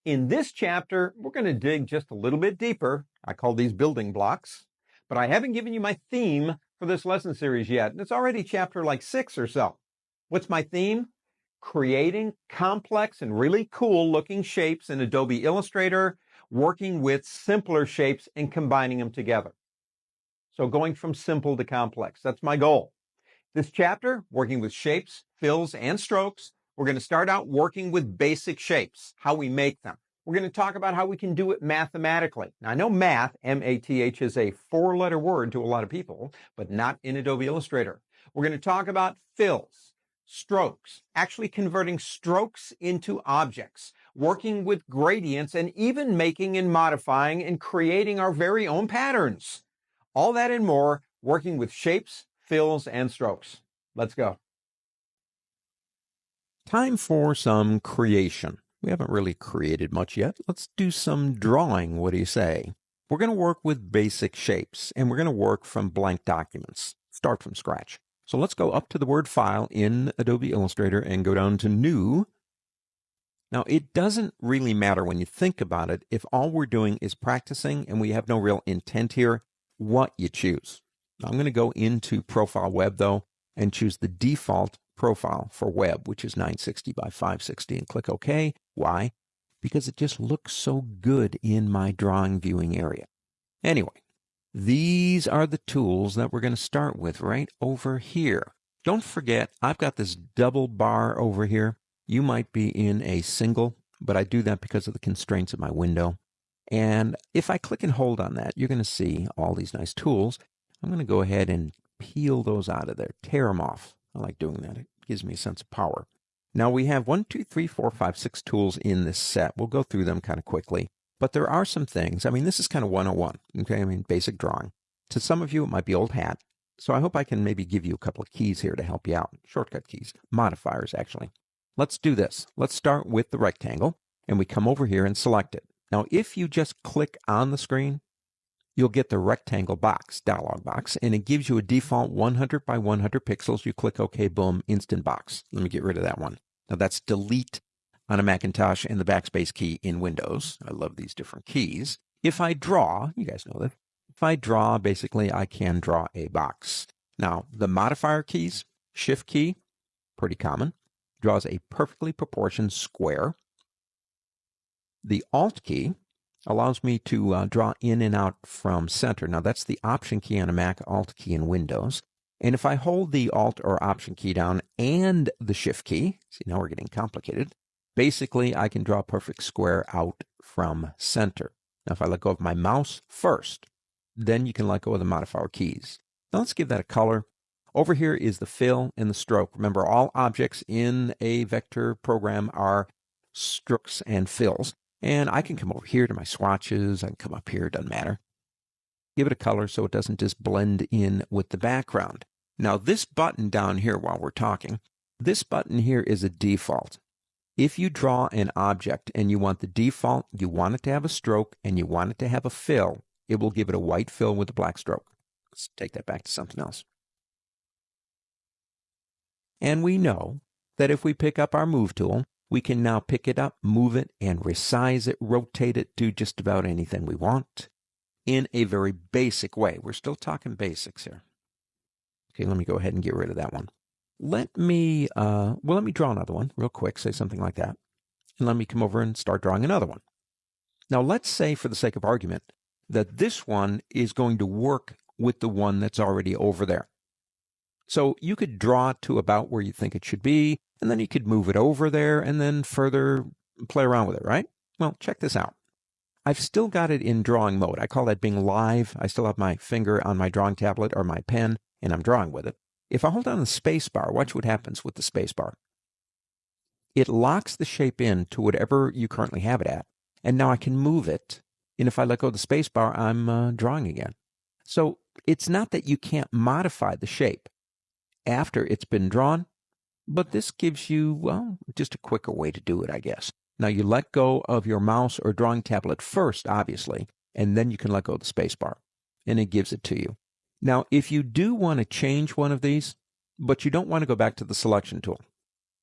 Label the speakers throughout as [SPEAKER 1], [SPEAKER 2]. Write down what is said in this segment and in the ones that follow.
[SPEAKER 1] In this chapter, we're going to dig just a little bit deeper. I call these building blocks, but I haven't given you my theme for this lesson series yet. And it's already chapter like 6 or so. What's my theme? Creating complex and really cool looking shapes in Adobe Illustrator, working with simpler shapes and combining them together. So going from simple to complex, that's my goal. This chapter, working with shapes, fills, and strokes, we're going to start out working with basic shapes, how we make them. We're going to talk about how we can do it mathematically. Now, I know math, M-A-T-H, is a 4-letter word to a lot of people, but not in Adobe Illustrator. We're going to talk about fills, strokes, actually converting strokes into objects, working with gradients, and even making and modifying and creating our very own patterns. All that and more, working with shapes, fills, and strokes. Let's go. Time for some creation. We haven't really created much yet. Let's do some drawing. What do you say? We're going to work with basic shapes, and we're going to work from blank documents. Start from scratch. So let's go up to the word File in Adobe Illustrator and go down to New. Now, it doesn't really matter when you think about it if all we're doing is practicing and we have no real intent here, what you choose. Now, I'm going to go into Profile Web, though, and choose the default profile for web, which is 960 by 560, and click OK. Why? Because it just looks so good in my drawing viewing area. Anyway, these are the tools that we're going to start with right over here. Don't forget, I've got this double bar over here. You might be in a single, but I do that because of the constraints of my window. And if I click and hold on that, you're going to see all these nice tools. I'm going to go ahead and peel those out of there, tear them off. I like doing that. It gives me a sense of power. Now we have 1, 2, 3, 4, 5, 6 tools in this set. We'll go through them kind of quickly. But there are some things. I mean, this is kind of 101, okay? I mean, basic drawing. To some of you, it might be old hat. So I hope I can maybe give you a couple of keys here to help you out. Shortcut keys, modifiers, actually. Let's do this. Let's start with the rectangle, and we come over here and select it. Now, if you just click on the screen, you'll get the rectangle box, dialog box, and it gives you a default 100 by 100 pixels. You click OK, boom, instant box. Let me get rid of that one. Now that's delete on a Macintosh and the backspace key in Windows. I love these different keys. If I draw, you guys know that. If I draw, basically I can draw a box. Now the modifier keys, Shift key, pretty common, draws a perfectly proportioned square. The Alt key allows me to draw in and out from center. Now that's the Option key on a Mac, Alt key in Windows. And if I hold the Alt or Option key down and the Shift key, see now we're getting complicated, basically I can draw a perfect square out from center. Now if I let go of my mouse first, then you can let go of the modifier keys. Now let's give that a color. Over here is the fill and the stroke. Remember, all objects in a vector program are strokes and fills. And I can come over here to my swatches. I can come up here, doesn't matter. Give it a color so it doesn't just blend in with the background. Now this button down here while we're talking, this button here is a default. If you draw an object and you want the default, you want it to have a stroke and you want it to have a fill, it will give it a white fill with a black stroke. Let's take that back to something else. And we know that if we pick up our Move tool, we can now pick it up, move it, and resize it, rotate it, do just about anything we want in a very basic way. We're still talking basics here. Okay, let me go ahead and get rid of that one. Let me draw another one real quick, say something like that. And let me come over and start drawing another one. Now, let's say, for the sake of argument, that this one is going to work with the one that's already over there. So you could draw it to about where you think it should be, and then you could move it over there and then further play around with it, right? Well, check this out. I've still got it in drawing mode. I call that being live. I still have my finger on my drawing tablet or my pen, and I'm drawing with it. If I hold down the space bar, watch what happens with the space bar. It locks the shape in to whatever you currently have it at, and now I can move it. And if I let go of the space bar, I'm drawing again. So it's not that you can't modify the shape after it's been drawn, but this gives you, well, just a quicker way to do it, I guess. Now you let go of your mouse or drawing tablet first, obviously, and then you can let go of the space bar, and it gives it to you. Now, if you do want to change one of these, but you don't want to go back to the selection tool,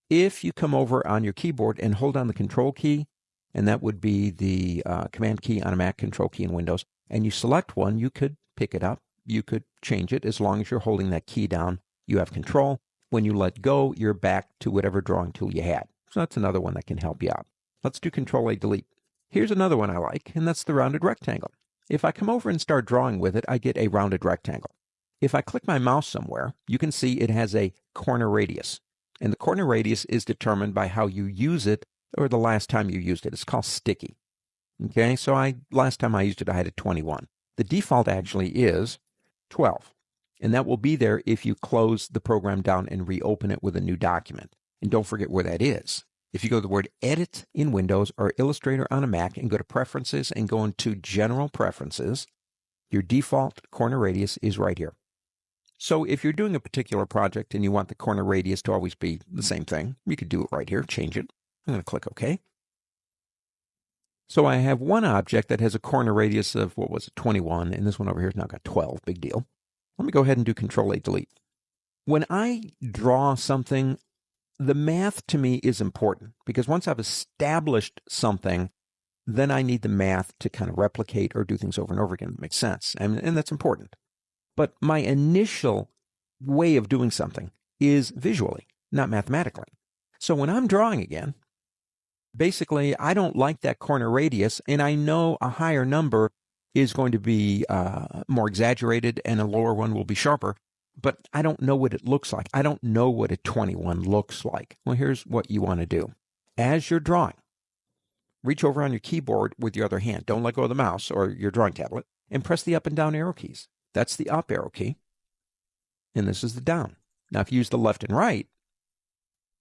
[SPEAKER 1] if you come over on your keyboard and hold down the Control key, and that would be the Command key on a Mac, Control key in Windows, and you select one, you could pick it up, you could change it. As long as you're holding that key down, you have control. When you let go, you're back to whatever drawing tool you had. So that's another one that can help you out. Let's do Control-A, Delete. Here's another one I like, and that's the rounded rectangle. If I come over and start drawing with it, I get a rounded rectangle. If I click my mouse somewhere, you can see it has a corner radius. And the corner radius is determined by how you use it or the last time you used it. It's called sticky. Okay, so last time I used it, I had a 21. The default actually is 12. And that will be there if you close the program down and reopen it with a new document. And don't forget where that is. If you go to the word Edit in Windows or Illustrator on a Mac and go to Preferences and go into General Preferences, your default corner radius is right here. So if you're doing a particular project and you want the corner radius to always be the same thing, you could do it right here, change it. I'm going to click OK. So I have one object that has a corner radius of, 21, and this one over here has now got 12, big deal. Let me go ahead and do Control-A, Delete. When I draw something, the math to me is important because once I've established something, then I need the math to kind of replicate or do things over and over again. It makes sense, and that's important. But my initial way of doing something is visually, not mathematically. So when I'm drawing again, basically I don't like that corner radius, and I know a higher number is going to be more exaggerated and a lower one will be sharper, but I don't know what it looks like. I don't know what a 21 looks like. Well, here's what you want to do. As you're drawing, reach over on your keyboard with your other hand. Don't let go of the mouse or your drawing tablet, and press the up and down arrow keys. That's the up arrow key, and this is the down. Now, if you use the left and right,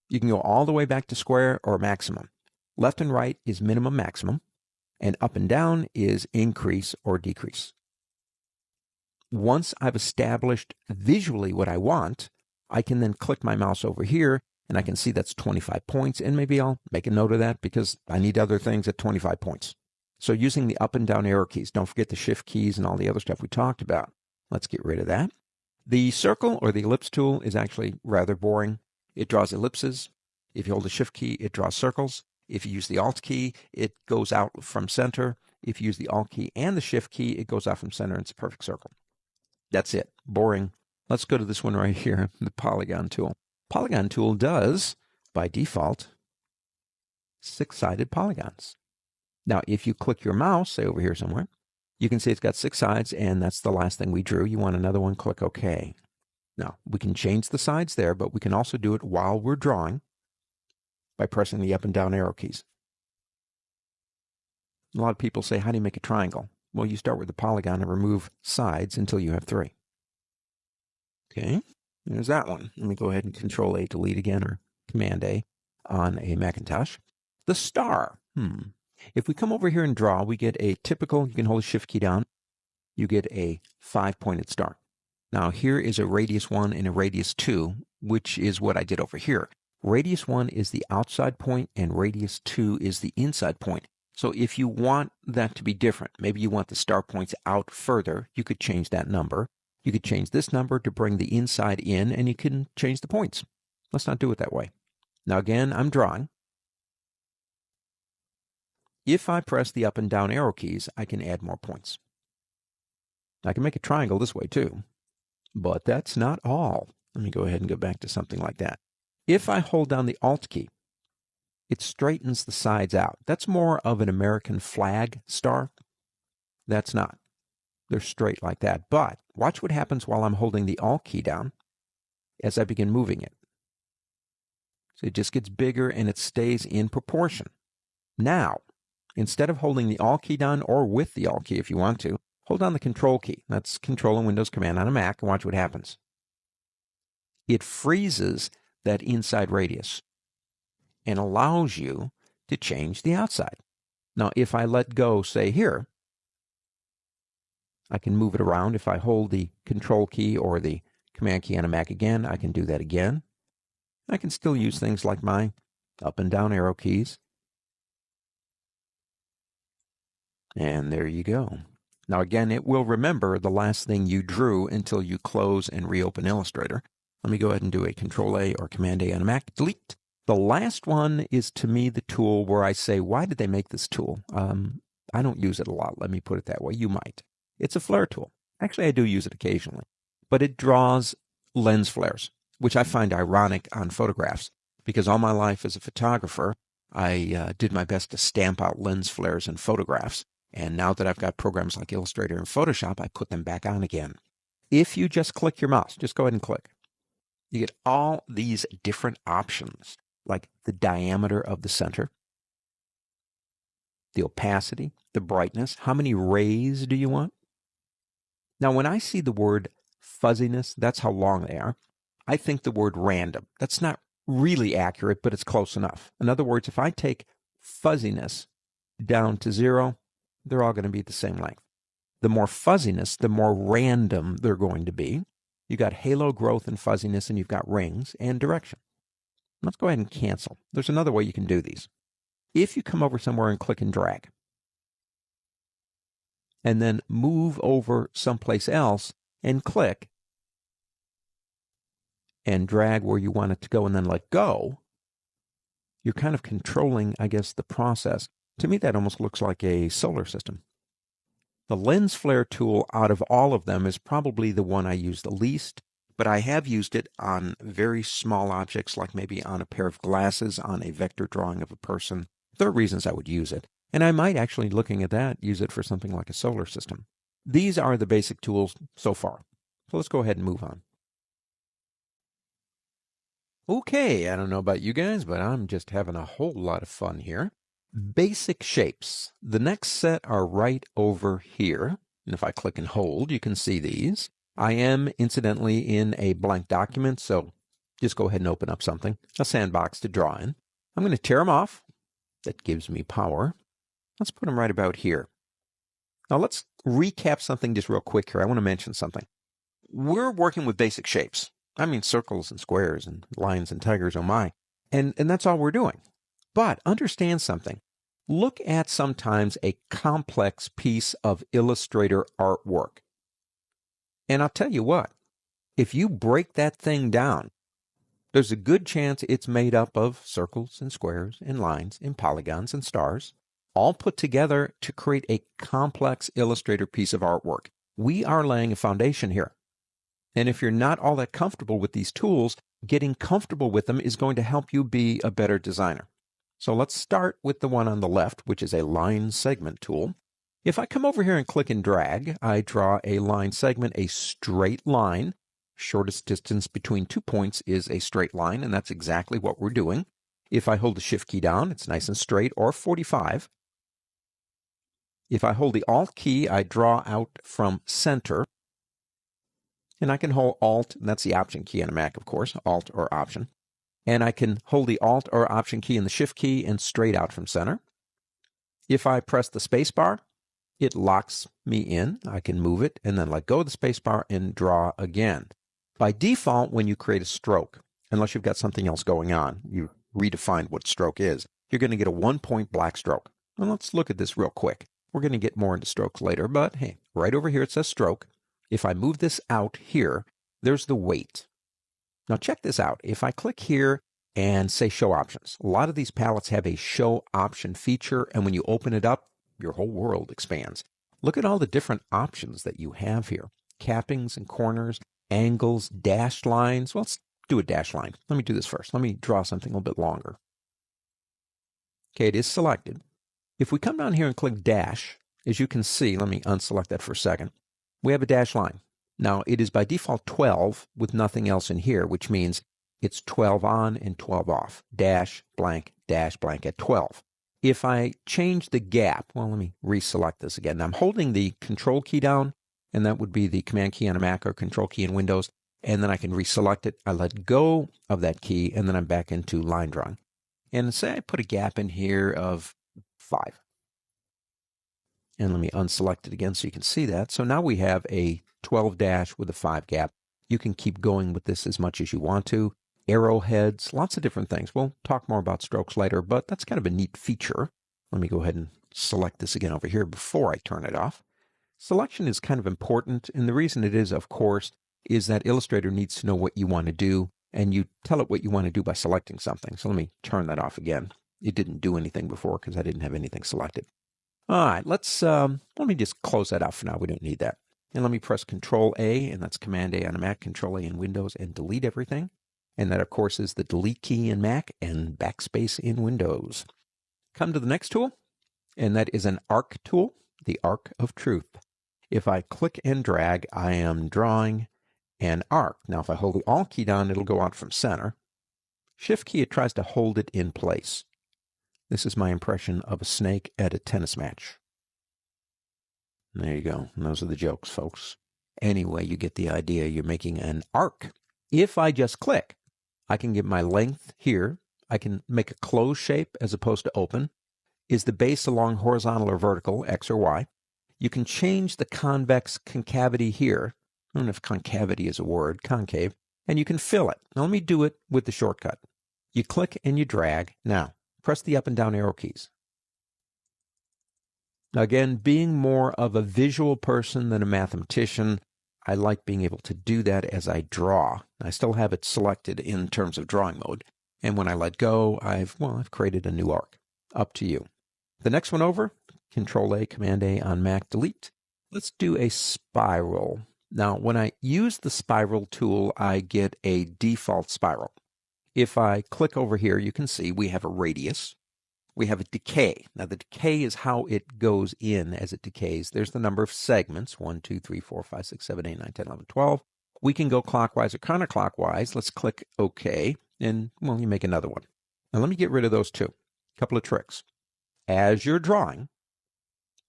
[SPEAKER 1] you can go all the way back to square or maximum. Left and right is minimum, maximum, and up and down is increase or decrease. Once I've established visually what I want, I can then click my mouse over here, and I can see that's 25 points, and maybe I'll make a note of that because I need other things at 25 points. So using the up and down arrow keys, don't forget the shift keys and all the other stuff we talked about. Let's get rid of that. The circle or the ellipse tool is actually rather boring. It draws ellipses. If you hold the shift key, it draws circles. If you use the alt key, it goes out from center. If you use the alt key and the shift key, it goes out from center, and it's a perfect circle. That's it. Boring. Let's go to this one right here, the polygon tool. Polygon tool does, by default, 6-sided polygons. Now, if you click your mouse, say over here somewhere, you can see it's got 6 sides, and that's the last thing we drew. You want another one, click OK. Now, we can change the sides there, but we can also do it while we're drawing by pressing the up and down arrow keys. A lot of people say, how do you make a triangle? Well, you start with the polygon and remove sides until you have 3. Okay, there's that one. Let me go ahead and Control-A, Delete again, or Command-A on a Macintosh. The star. If we come over here and draw, we get a typical, you can hold the shift key down, you get a 5-pointed star. Now here is a radius 1 and a radius 2, which is what I did over here. Radius 1 is the outside point and radius 2 is the inside point. So if you want that to be different, maybe you want the star points out further, you could change that number. You could change this number to bring the inside in, and you can change the points. Let's not do it that way. Now again, I'm drawing. If I press the up and down arrow keys, I can add more points. I can make a triangle this way too, but that's not all. Let me go ahead and go back to something like that. If I hold down the Alt key, it straightens the sides out. That's more of an American flag star. That's not. They're straight like that. But watch what happens while I'm holding the Alt key down as I begin moving it. So it just gets bigger and it stays in proportion. Now, instead of holding the Alt key down, or with the Alt key if you want to, hold down the Control key. That's Control and Windows Command on a Mac, and watch what happens. It freezes that inside radius and allows you to change the outside. Now, if I let go, say here, I can move it around. If I hold the Control key or the Command key on a Mac again, I can do that again. I can still use things like my up and down arrow keys. And there you go. Now again, it will remember the last thing you drew until you close and reopen Illustrator. Let me go ahead and do a Control-A or Command-A on a Mac. Delete. The last one is, to me, the tool where I say, why did they make this tool? I don't use it a lot. Let me put it that way. You might. It's a flare tool. Actually, I do use it occasionally. But it draws lens flares, which I find ironic on photographs, because all my life as a photographer, I did my best to stamp out lens flares in photographs. And now that I've got programs like Illustrator and Photoshop, I put them back on again. If you just click your mouse, just go ahead and click, you get all these different options, like the diameter of the center, the opacity, the brightness, how many rays do you want? Now, when I see the word fuzziness, that's how long they are. I think the word random. That's not really accurate, but it's close enough. In other words, if I take fuzziness down to 0, they're all going to be the same length. The more fuzziness, the more random they're going to be. You got halo growth and fuzziness, and you've got rings and direction. Let's go ahead and cancel. There's another way you can do these. If you come over somewhere and click and drag, and then move over someplace else and click and drag where you want it to go and then let go, you're kind of controlling, I guess, the process. To me, that almost looks like a solar system. The lens flare tool out of all of them is probably the one I use the least, but I have used it on very small objects, like maybe on a pair of glasses, on a vector drawing of a person. There are reasons I would use it, and I might actually, looking at that, use it for something like a solar system. These are the basic tools so far. So let's go ahead and move on. Okay, I don't know about you guys, but I'm just having a whole lot of fun here. Basic shapes. The next set are right over here. And if I click and hold, you can see these. I am, incidentally, in a blank document, so just go ahead and open up something, a sandbox to draw in. I'm going to tear them off. That gives me power. Let's put them right about here. Now let's recap something just real quick here. I want to mention something. We're working with basic shapes. I mean circles and squares and lines and tigers, oh my. And that's all we're doing. But understand something. Look at sometimes a complex piece of Illustrator artwork. And I'll tell you what, if you break that thing down, there's a good chance it's made up of circles and squares and lines and polygons and stars, all put together to create a complex Illustrator piece of artwork. We are laying a foundation here. And if you're not all that comfortable with these tools, getting comfortable with them is going to help you be a better designer. So let's start with the one on the left, which is a line segment tool. If I come over here and click and drag, I draw a line segment, a straight line. Shortest distance between 2 points is a straight line, and that's exactly what we're doing. If I hold the Shift key down, it's nice and straight, or 45. If I hold the Alt key, I draw out from center. And I can hold Alt, and that's the Option key on a Mac, of course, Alt or Option. And I can hold the Alt or Option key and the Shift key and straight out from center. If I press the space bar, it locks me in. I can move it and then let go of the space bar and draw again. By default, when you create a stroke, unless you've got something else going on, you redefined what stroke is, you're going to get a 1-point black stroke. Well, let's look at this real quick. We're going to get more into strokes later, but hey, right over here it says stroke. If I move this out here, there's the weight. Now check this out. If I click here and say show options, a lot of these palettes have a show option feature, and when you open it up, your whole world expands. Look at all the different options that you have here. Cappings and corners, angles, dashed lines. Well, let's do a dashed line. Let me do this first. Let me draw something a little bit longer. Okay, it is selected. If we come down here and click dash, as you can see, let me unselect that for a second, we have a dashed line. Now, it is by default 12 with nothing else in here, which means it's 12 on and 12 off. Dash blank at 12. If I change the gap, well, let me reselect this again. Now, I'm holding the Control key down, and that would be the Command key on a Mac or Control key in Windows, and then I can reselect it. I let go of that key, and then I'm back into line drawing. And say I put a gap in here of 5. And let me unselect it again so you can see that. So now we have a 12 dash with a 5 gap. You can keep going with this as much as you want to. Arrowheads, lots of different things. We'll talk more about strokes later, but that's kind of a neat feature. Let me go ahead and select this again over here before I turn it off. Selection is kind of important, and the reason it is, of course, is that Illustrator needs to know what you want to do. and you tell it what you want to do by selecting something. So let me turn that off again. It didn't do anything before because I didn't have anything selected. All right, let me just close that out for now. We don't need that. And let me press Control A, and that's Command A on a Mac, Control A in Windows, and delete everything. And that, of course, is the Delete key in Mac and Backspace in Windows. Come to the next tool, and that is an Arc tool, the Arc of Truth. If I click and drag, I am drawing an arc. Now, if I hold the Alt key down, it'll go out from center. Shift key, it tries to hold it in place. This is my impression of a snake at a tennis match. There you go. And those are the jokes, folks. Anyway, you get the idea. You're making an arc. If I just click, I can get my length here. I can make a closed shape as opposed to open. Is the base along horizontal or vertical, X or Y? You can change the convex concavity here. I don't know if concavity is a word, concave. And you can fill it. Now let me do it with the shortcut. You click and you drag. Now, press the up and down arrow keys. Now again, being more of a visual person than a mathematician, I like being able to do that as I draw. I still have it selected in terms of drawing mode. And when I let go, I've created a new arc. Up to you. The next one over, Control A, Command A on Mac, delete. Let's do a spiral. Now, when I use the spiral tool, I get a default spiral. If I click over here, you can see we have a radius. We have a decay. Now, the decay is how it goes in as it decays. There's the number of segments, 1, 2, 3, 4, 5, 6, 7, 8, 9, 10, 11, 12. We can go clockwise or counterclockwise. Let's click OK, and, you make another one. Now, let me get rid of those two. A couple of tricks. As you're drawing,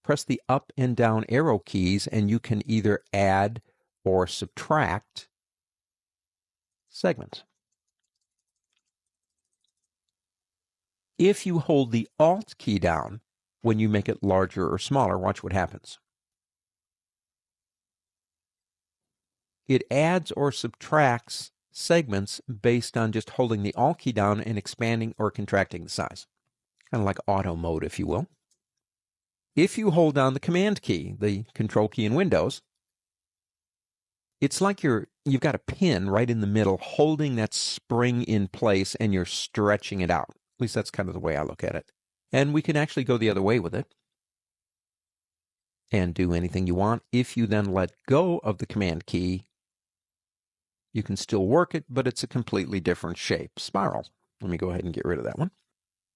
[SPEAKER 1] press the up and down arrow keys, and you can either add or subtract segments. If you hold the Alt key down when you make it larger or smaller, watch what happens. It adds or subtracts segments based on just holding the Alt key down and expanding or contracting the size. Kind of like auto mode, if you will. If you hold down the Command key, the Control key in Windows, it's like you've got a pin right in the middle holding that spring in place and you're stretching it out. At least that's kind of the way I look at it. And we can actually go the other way with it and do anything you want. If you then let go of the Command key, you can still work it, but it's a completely different shape. Spiral. Let me go ahead and get rid of that one.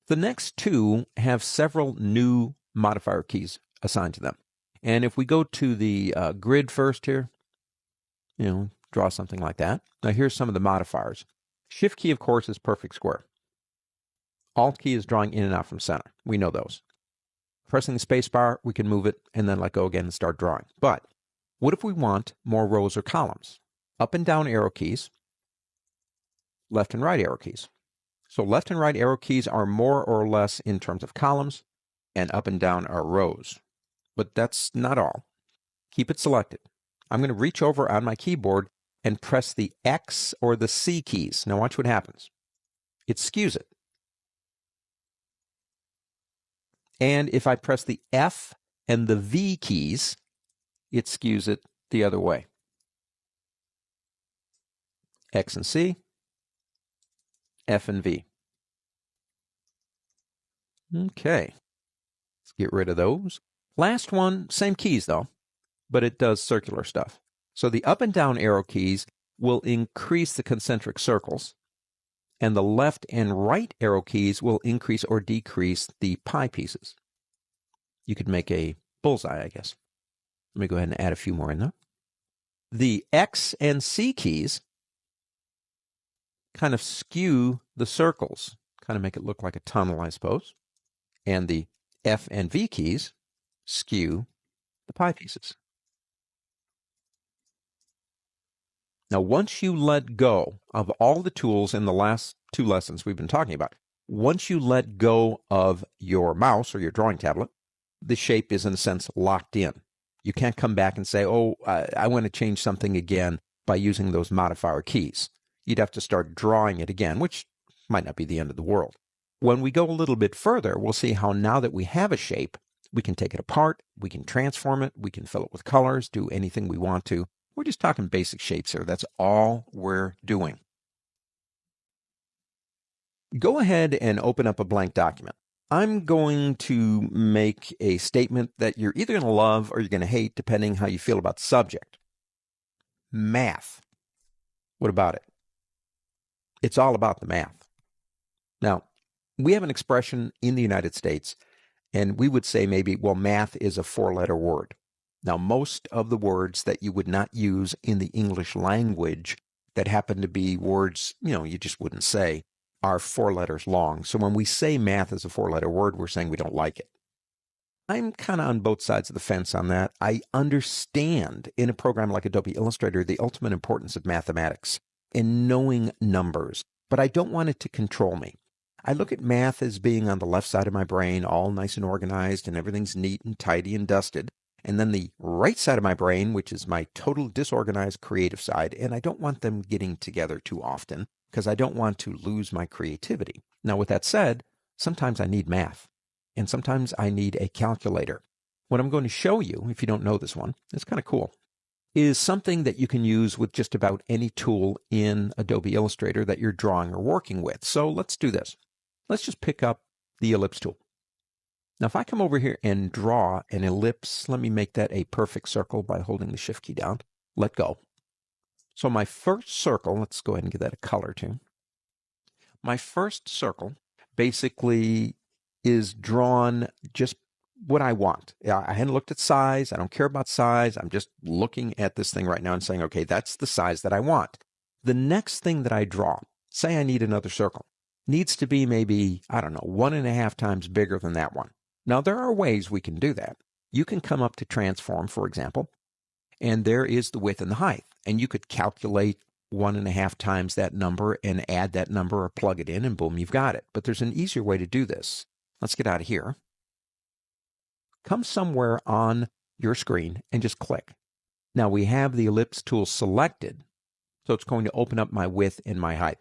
[SPEAKER 1] The next two have several new modifier keys assigned to them. And if we go to the grid first here, draw something like that. Now here's some of the modifiers. Shift key, of course, is perfect square. Alt key is drawing in and out from center. We know those. Pressing the space bar, we can move it and then let go again and start drawing. But what if we want more rows or columns? Up and down arrow keys, left and right arrow keys. So left and right arrow keys are more or less in terms of columns, and up and down are rows. But that's not all. Keep it selected. I'm going to reach over on my keyboard and press the X or the C keys. Now watch what happens. It skews it. And if I press the F and the V keys, it skews it the other way. X and C, F and V. Okay, let's get rid of those. Last one, same keys though, but it does circular stuff. So the up and down arrow keys will increase the concentric circles, and the left and right arrow keys will increase or decrease the pie pieces. You could make a bullseye, I guess. Let me go ahead and add a few more in there. The X and C keys kind of skew the circles, kind of make it look like a tunnel, I suppose. And the F and V keys skew the pie pieces. Now, once you let go of all the tools in the last two lessons we've been talking about, once you let go of your mouse or your drawing tablet, the shape is, in a sense, locked in. You can't come back and say, I want to change something again by using those modifier keys. You'd have to start drawing it again, which might not be the end of the world. When we go a little bit further, we'll see how now that we have a shape, we can take it apart, we can transform it, we can fill it with colors, do anything we want to. We're just talking basic shapes here. That's all we're doing. Go ahead and open up a blank document. I'm going to make a statement that you're either going to love or you're going to hate, depending how you feel about the subject. Math. What about it? It's all about the math. Now, we have an expression in the United States, and we would say maybe, well, math is a four-letter word. Now, most of the words that you would not use in the English language that happen to be words, you just wouldn't say, are 4 letters long. So when we say math is a 4-letter word, we're saying we don't like it. I'm kind of on both sides of the fence on that. I understand in a program like Adobe Illustrator the ultimate importance of mathematics and knowing numbers, but I don't want it to control me. I look at math as being on the left side of my brain, all nice and organized, and everything's neat and tidy and dusted. And then the right side of my brain, which is my total disorganized creative side, and I don't want them getting together too often because I don't want to lose my creativity. Now, with that said, sometimes I need math, and sometimes I need a calculator. What I'm going to show you, if you don't know this one, it's kind of cool, is something that you can use with just about any tool in Adobe Illustrator that you're drawing or working with. So let's do this. Let's just pick up the ellipse tool. Now, if I come over here and draw an ellipse, let me make that a perfect circle by holding the Shift key down. Let go. So my first circle, let's go ahead and give that a color too. My first circle basically is drawn just what I want. I hadn't looked at size. I don't care about size. I'm just looking at this thing right now and saying, okay, that's the size that I want. The next thing that I draw, say I need another circle, needs to be maybe, 1.5 times bigger than that one. Now, there are ways we can do that. You can come up to transform, for example, and there is the width and the height. And you could calculate 1.5 times that number and add that number or plug it in, and boom, you've got it. But there's an easier way to do this. Let's get out of here. Come somewhere on your screen and just click. Now, we have the ellipse tool selected, so it's going to open up my width and my height.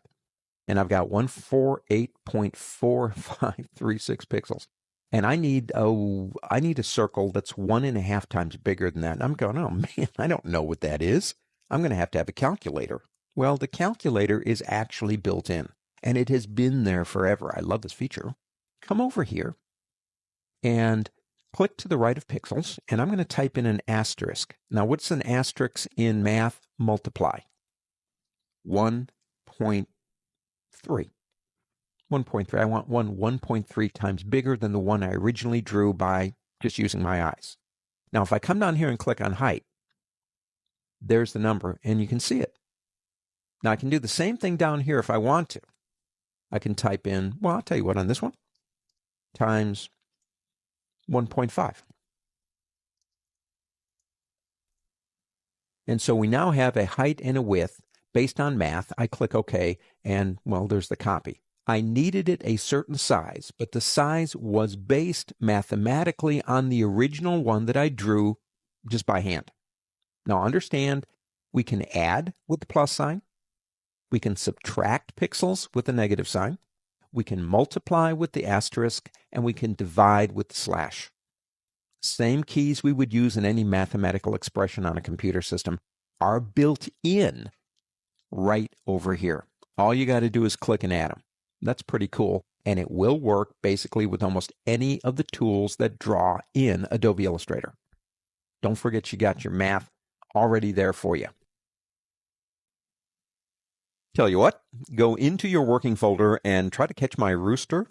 [SPEAKER 1] And I've got 148.4536 pixels. And I need a circle that's 1.5 times bigger than that. And I'm going, oh man, I don't know what that is. I'm going to have a calculator. Well, the calculator is actually built in, and it has been there forever. I love this feature. Come over here and click to the right of pixels, and I'm going to type in an asterisk. Now, what's an asterisk in math? Multiply. 1.3. 1.3. I want one 1.3 times bigger than the one I originally drew by just using my eyes. Now, if I come down here and click on height, there's the number, and you can see it. Now, I can do the same thing down here if I want to. I can type in, well, I'll tell you what, on this one, times 1.5. And so we now have a height and a width based on math. I click OK, and, well, there's the copy. I needed it a certain size, but the size was based mathematically on the original one that I drew just by hand. Now, understand, we can add with the plus sign. We can subtract pixels with the negative sign. We can multiply with the asterisk, and we can divide with the slash. Same keys we would use in any mathematical expression on a computer system are built in right over here. All you got to do is click and add them. That's pretty cool, and it will work basically with almost any of the tools that draw in Adobe Illustrator. Don't forget you got your math already there for you. Tell you what, go into your working folder and try to catch my rooster,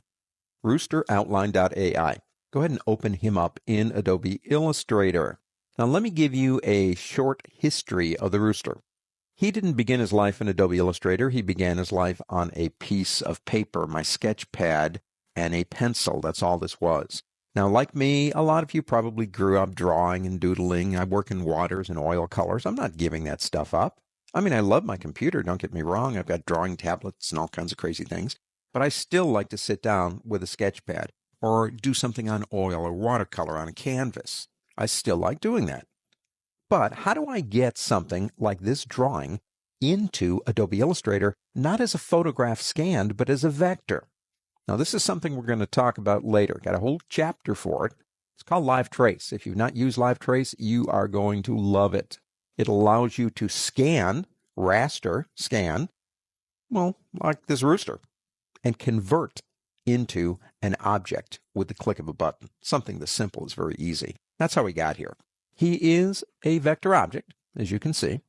[SPEAKER 1] roosteroutline.ai. Go ahead and open him up in Adobe Illustrator. Now let me give you a short history of the rooster. He didn't begin his life in Adobe Illustrator. He began his life on a piece of paper, my sketch pad, and a pencil. That's all this was. Now, like me, a lot of you probably grew up drawing and doodling. I work in waters and oil colors. I'm not giving that stuff up. I mean, I love my computer, don't get me wrong. I've got drawing tablets and all kinds of crazy things. But I still like to sit down with a sketch pad or do something on oil or watercolor on a canvas. I still like doing that. But how do I get something like this drawing into Adobe Illustrator, not as a photograph scanned, but as a vector? Now, this is something we're going to talk about later. Got a whole chapter for it. It's called Live Trace. If you've not used Live Trace, you are going to love it. It allows you to scan, raster, scan, well, like this rooster. and convert into an object with the click of a button. Something this simple is very easy. That's how we got here. He is a vector object, as you can see.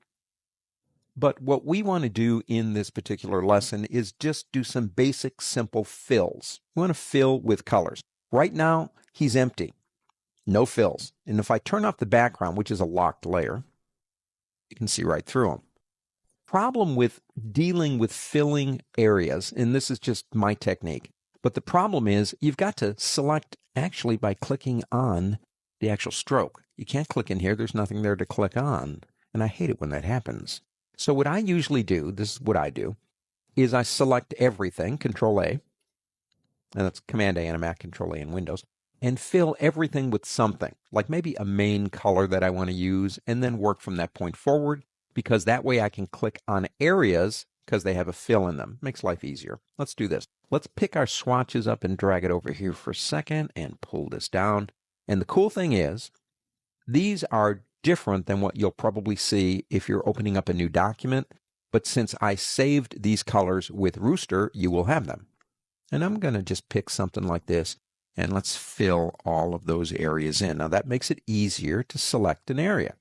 [SPEAKER 1] But what we want to do in this particular lesson is just do some basic, simple fills. We want to fill with colors. Right now, he's empty. No fills. And if I turn off the background, which is a locked layer, you can see right through them. Problem with dealing with filling areas, and this is just my technique, but the problem is you've got to select actually by clicking on the actual stroke. You can't click in here. There's nothing there to click on. And I hate it when that happens. So what I usually do, this is what I do, is I select everything, Control A, and that's Command A on a Mac, Control A in Windows, and fill everything with something, like maybe a main color that I want to use, and then work from that point forward, because that way I can click on areas because they have a fill in them. Makes life easier. Let's do this. Let's pick our swatches up and drag it over here for a second and pull this down. And the cool thing is, these are different than what you'll probably see if you're opening up a new document. But since I saved these colors with Rooster, you will have them. And I'm going to just pick something like this, and let's fill all of those areas in. Now that makes it easier to select an area.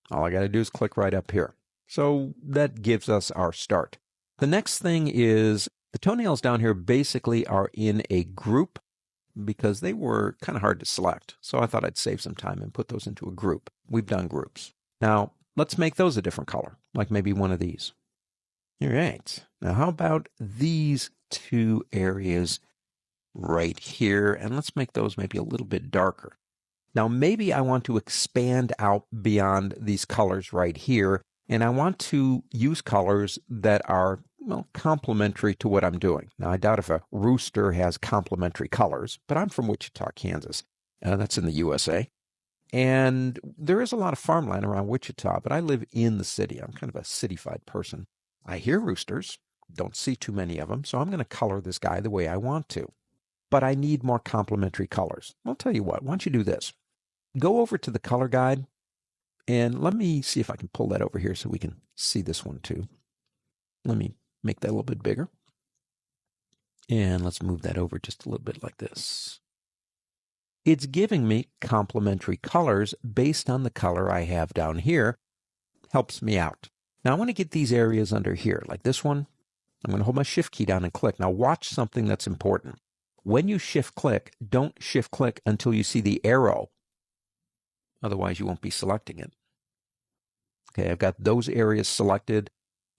[SPEAKER 1] All I got to do is click right up here. So that gives us our start. The next thing is the toenails down here basically are in a group because they were kind of hard to select. So I thought I'd save some time and put those into a group. We've done groups. Now let's make those a different color, like maybe one of these. All right. Now how about these two areas right here? And let's make those maybe a little bit darker. Now maybe I want to expand out beyond these colors right here, and I want to use colors that are, well, complementary to what I'm doing. Now I doubt if a rooster has complementary colors, but I'm from Wichita, Kansas. That's in the USA. And there is a lot of farmland around Wichita, but I live in the city. I'm kind of a city-fied person. I hear roosters, don't see too many of them, so I'm going to color this guy the way I want to. But I need more complementary colors. I'll tell you what, why don't you do this? Go over to the color guide, and let me see if I can pull that over here so we can see this one too. Let me make that a little bit bigger. And let's move that over just a little bit like this. It's giving me complementary colors based on the color I have down here. Helps me out. Now I want to get these areas under here, like this one. I'm going to hold my Shift key down and click. Now watch something that's important. When you Shift click, don't Shift click until you see the arrow. Otherwise, you won't be selecting it. Okay, I've got those areas selected.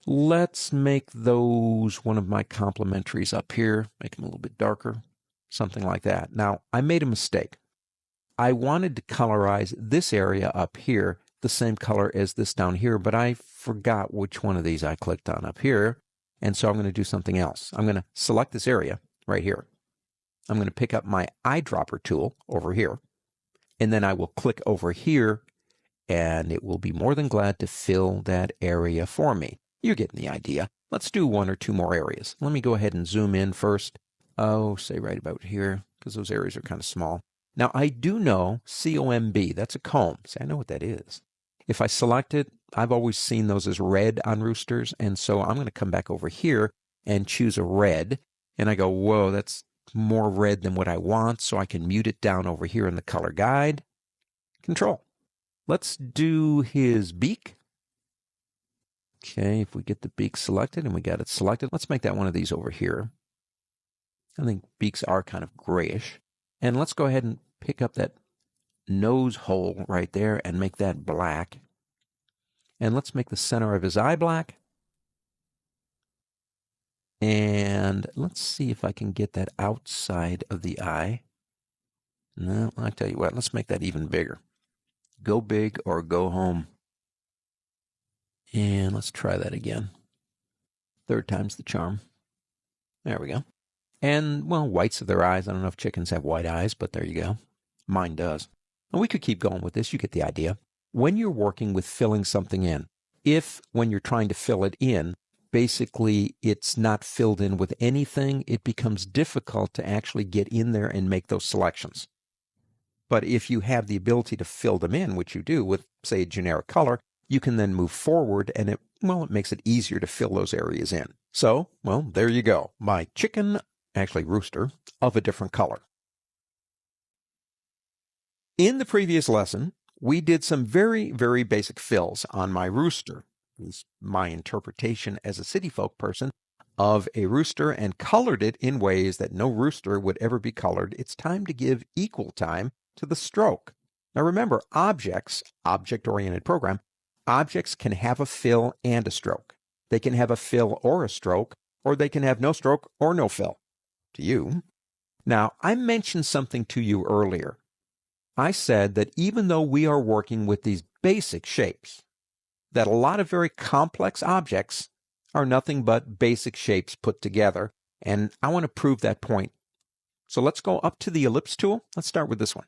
[SPEAKER 1] Let's make those one of my complementaries up here. Make them a little bit darker, something like that. Now, I made a mistake. I wanted to colorize this area up here the same color as this down here, but I forgot which one of these I clicked on up here, and so I'm going to do something else. I'm going to select this area right here. I'm going to pick up my eyedropper tool over here, and then I will click over here, and it will be more than glad to fill that area for me. You're getting the idea. Let's do one or two more areas. Let me go ahead and zoom in first. Oh, say right about here, because those areas are kind of small. Now, I do know COMB, that's a comb. See, I know what that is. If I select it, I've always seen those as red on roosters, and so I'm going to come back over here and choose a red, and I go, whoa, that's more red than what I want, so I can mute it down over here in the color guide. Control. Let's do his beak. Okay, if we get the beak selected, and we got it selected, let's make that one of these over here. I think beaks are kind of grayish. And let's go ahead and pick up that nose hole right there and make that black. And let's make the center of his eye black. And let's see if I can get that outside of the eye. No, I'll tell you what, let's make that even bigger. Go big or go home. And let's try that again. Third time's the charm. There we go. And, well, whites of their eyes. I don't know if chickens have white eyes, but there you go. Mine does. And we could keep going with this. You get the idea. When you're working with filling something in, if when you're trying to fill it in, basically it's not filled in with anything, it becomes difficult to actually get in there and make those selections. But if you have the ability to fill them in, which you do with, say, a generic color, you can then move forward and it makes it easier to fill those areas in. So, there you go. My chicken, actually rooster, of a different color. In the previous lesson, we did some very, very basic fills on my rooster. It's my interpretation as a city folk person of a rooster and colored it in ways that no rooster would ever be colored. It's time to give equal time to the stroke. Now remember, objects, object-oriented program, objects can have a fill and a stroke. They can have a fill or a stroke, or they can have no stroke or no fill. To you. Now, I mentioned something to you earlier. I said that even though we are working with these basic shapes, that a lot of very complex objects are nothing but basic shapes put together, and I want to prove that point. So let's go up to the ellipse tool. Let's start with this one.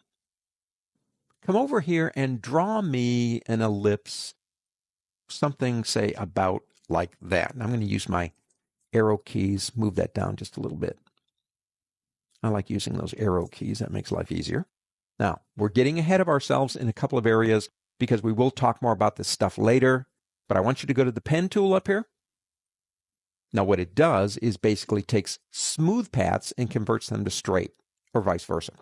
[SPEAKER 1] Come over here and draw me an ellipse, something, say, about like that. And I'm going to use my arrow keys, move that down just a little bit. I like using those arrow keys. That makes life easier. Now, we're getting ahead of ourselves in a couple of areas because we will talk more about this stuff later, but I want you to go to the pen tool up here. Now, what it does is basically takes smooth paths and converts them to straight, or vice versa.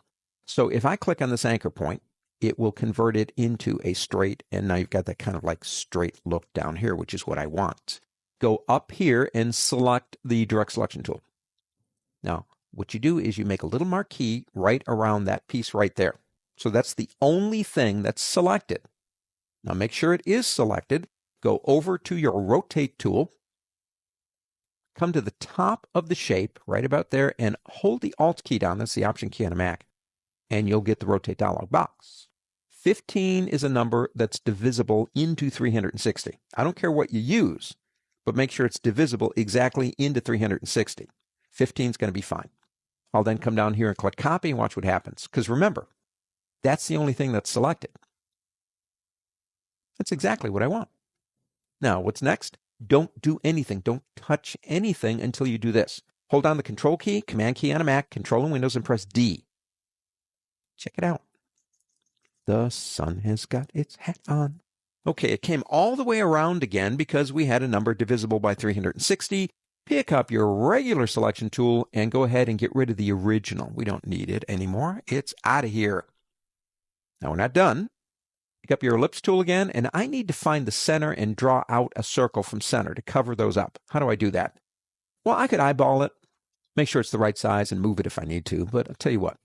[SPEAKER 1] So if I click on this anchor point, it will convert it into a straight, and now you've got that kind of like straight look down here, which is what I want. Go up here and select the direct selection tool. Now, what you do is you make a little marquee right around that piece right there. So that's the only thing that's selected. Now make sure it is selected. Go over to your rotate tool. Come to the top of the shape right about there and hold the Alt key down. That's the Option key on a Mac. And you'll get the rotate dialog box. 15 is a number that's divisible into 360. I don't care what you use, but make sure it's divisible exactly into 360. 15 is going to be fine. I'll then come down here and click copy and watch what happens. Because remember, that's the only thing that's selected. That's exactly what I want. Now, what's next? Don't do anything. Don't touch anything until you do this. Hold down the Control key, Command key on a Mac, Control in Windows, and press D. Check it out. The sun has got its hat on. Okay, it came all the way around again because we had a number divisible by 360. Pick up your regular selection tool and go ahead and get rid of the original. We don't need it anymore. It's out of here. Now we're not done. Pick up your ellipse tool again, and I need to find the center and draw out a circle from center to cover those up. How do I do that? Well, I could eyeball it, make sure it's the right size, and move it if I need to, but I'll tell you what.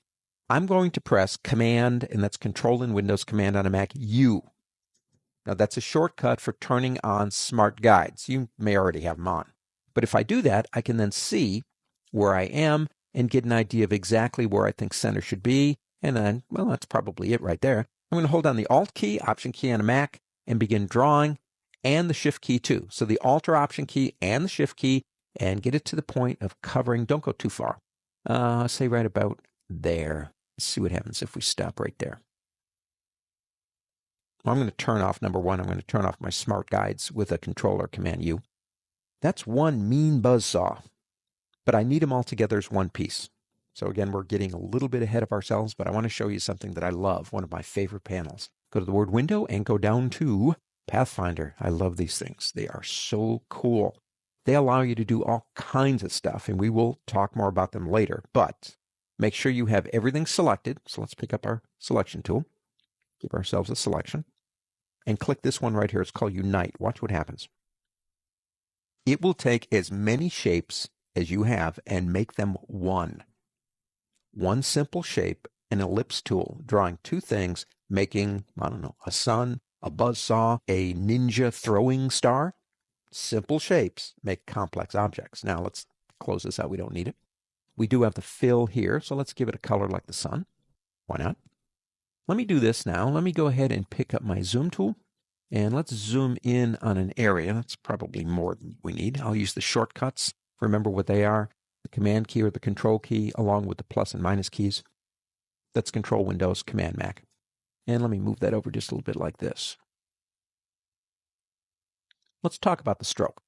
[SPEAKER 1] I'm going to press Command, and that's Control in Windows, Command on a Mac, U. Now that's a shortcut for turning on smart guides. You may already have them on. But if I do that, I can then see where I am and get an idea of exactly where I think center should be. And then, that's probably it right there. I'm going to hold down the Alt key, Option key on a Mac, and begin drawing, and the Shift key too. So the Alt or Option key and the Shift key, and get it to the point of covering. Don't go too far. Say right about there. Let's see what happens if we stop right there. Well, I'm going to turn off, number one, I'm going to turn off my smart guides with a Control or Command U. That's one mean buzzsaw, but I need them all together as one piece. So again, we're getting a little bit ahead of ourselves, but I want to show you something that I love, one of my favorite panels. Go to the word window and go down to Pathfinder. I love these things. They are so cool. They allow you to do all kinds of stuff, and we will talk more about them later, but make sure you have everything selected. So let's pick up our selection tool, give ourselves a selection, and click this one right here. It's called Unite. Watch what happens. It will take as many shapes as you have and make them one. One simple shape, an ellipse tool, drawing two things, making, a sun, a buzzsaw, a ninja throwing star. Simple shapes make complex objects. Now let's close this out. We don't need it. We do have the fill here, so let's give it a color like the sun. Why not? Let me do this now. Let me go ahead and pick up my zoom tool, and let's zoom in on an area. That's probably more than we need. I'll use the shortcuts. Remember what they are. The Command key or the Control key along with the plus and minus keys. That's Control Windows, Command Mac. And let me move that over just a little bit like this. Let's talk about the stroke.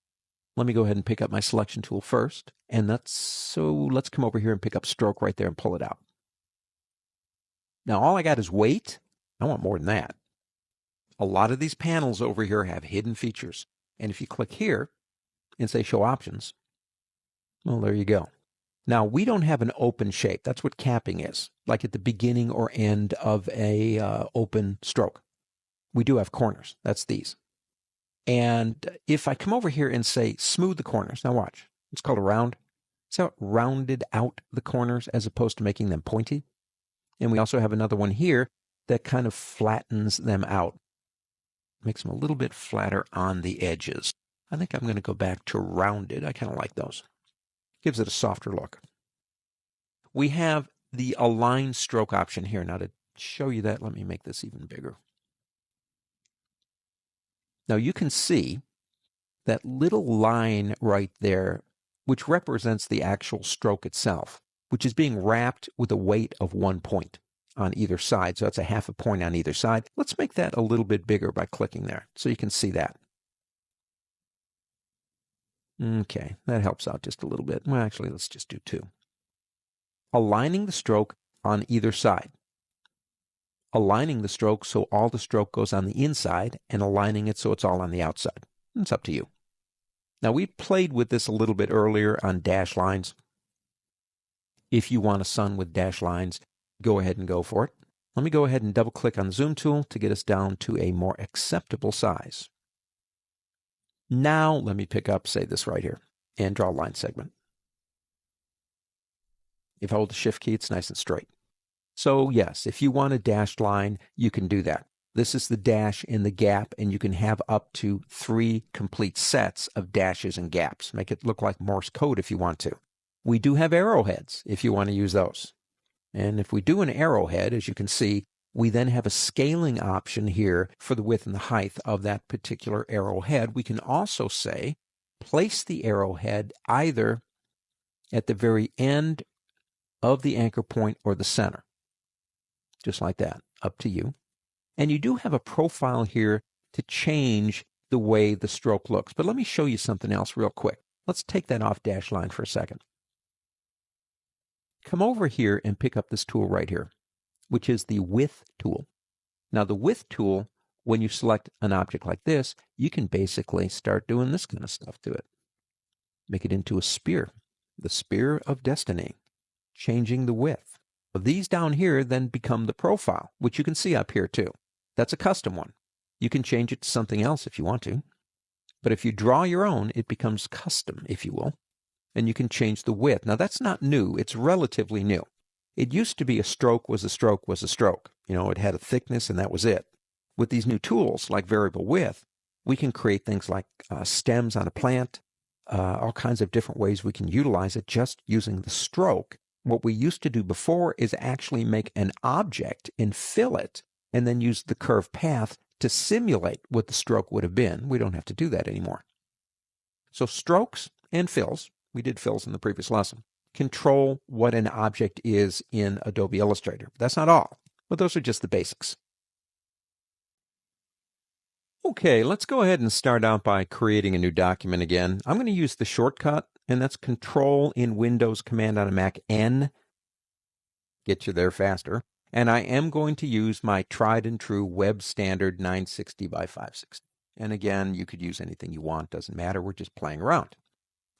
[SPEAKER 1] Let me go ahead and pick up my selection tool first. And let's come over here and pick up stroke right there and pull it out. Now all I got is weight. I want more than that. A lot of these panels over here have hidden features. And if you click here and say Show Options, well, there you go. Now, we don't have an open shape. That's what capping is, like at the beginning or end of a open stroke. We do have corners. That's these. And if I come over here and say smooth the corners, now watch. It's called a round. See how it rounded out the corners as opposed to making them pointy? And we also have another one here that kind of flattens them out. Makes them a little bit flatter on the edges. I think I'm going to go back to rounded. I kind of like those. Gives it a softer look. We have the align stroke option here. Now to show you that, let me make this even bigger. Now you can see that little line right there, which represents the actual stroke itself, which is being wrapped with a weight of 1 point on either side. So that's a half a point on either side. Let's make that a little bit bigger by clicking there so you can see that. Okay, that helps out just a little bit. Well, actually, let's just do 2. Aligning the stroke on either side. Aligning the stroke so all the stroke goes on the inside and aligning it so it's all on the outside. It's up to you. Now, we played with this a little bit earlier on dash lines. If you want a sun with dash lines, go ahead and go for it. Let me go ahead and double click on the zoom tool to get us down to a more acceptable size. Now, let me pick up, say this right here, and draw a line segment. If I hold the shift key, it's nice and straight. So yes, if you want a dashed line, you can do that. This is the dash in the gap, and you can have up to 3 complete sets of dashes and gaps. Make it look like Morse code if you want to. We do have arrowheads if you want to use those. And if we do an arrowhead, as you can see, we then have a scaling option here for the width and the height of that particular arrowhead. We can also say, place the arrowhead either at the very end of the anchor point or the center. Just like that, up to you. And you do have a profile here to change the way the stroke looks. But let me show you something else real quick. Let's take that off dash line for a second. Come over here and pick up this tool right here, which is the width tool. Now the width tool, when you select an object like this, you can basically start doing this kind of stuff to it. Make it into a spear, the spear of destiny, changing the width. These down here then become the profile, which you can see up here too. That's a custom one. You can change it to something else if you want to. But if you draw your own, it becomes custom, if you will. And you can change the width. Now that's not new. It's relatively new. It used to be a stroke was a stroke was a stroke. You know, it had a thickness and that was it. With these new tools like variable width, we can create things like stems on a plant, all kinds of different ways we can utilize it just using the stroke. What we used to do before is actually make an object and fill it and then use the curved path to simulate what the stroke would have been. We don't have to do that anymore. So strokes and fills, we did fills in the previous lesson, control what an object is in Adobe Illustrator. That's not all, but those are just the basics. Okay, let's go ahead and start out by creating a new document again. I'm going to use the shortcut, and that's Control in Windows, Command on a Mac, N. Get you there faster. And I am going to use my tried and true web standard 960 by 560. And again, you could use anything you want, doesn't matter. We're just playing around.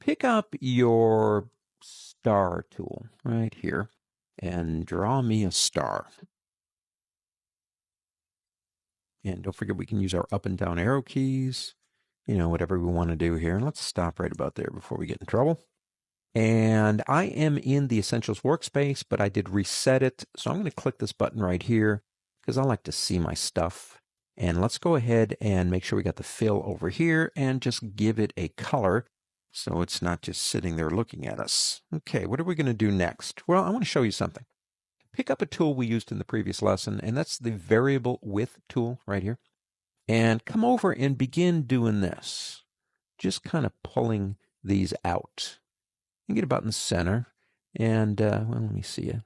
[SPEAKER 1] Pick up your star tool right here and draw me a star. And don't forget we can use our up and down arrow keys, you know, whatever we want to do here. And let's stop right about there before we get in trouble. And I am in the Essentials workspace, but I did reset it. So I'm going to click this button right here because I like to see my stuff. And let's go ahead and make sure we got the fill over here and just give it a color so it's not just sitting there looking at us. Okay, what are we going to do next? Well, I want to show you something. Pick up a tool we used in the previous lesson, and that's the variable width tool right here. And come over and begin doing this. Just kind of pulling these out. And get about in the center. And, well, let me see you.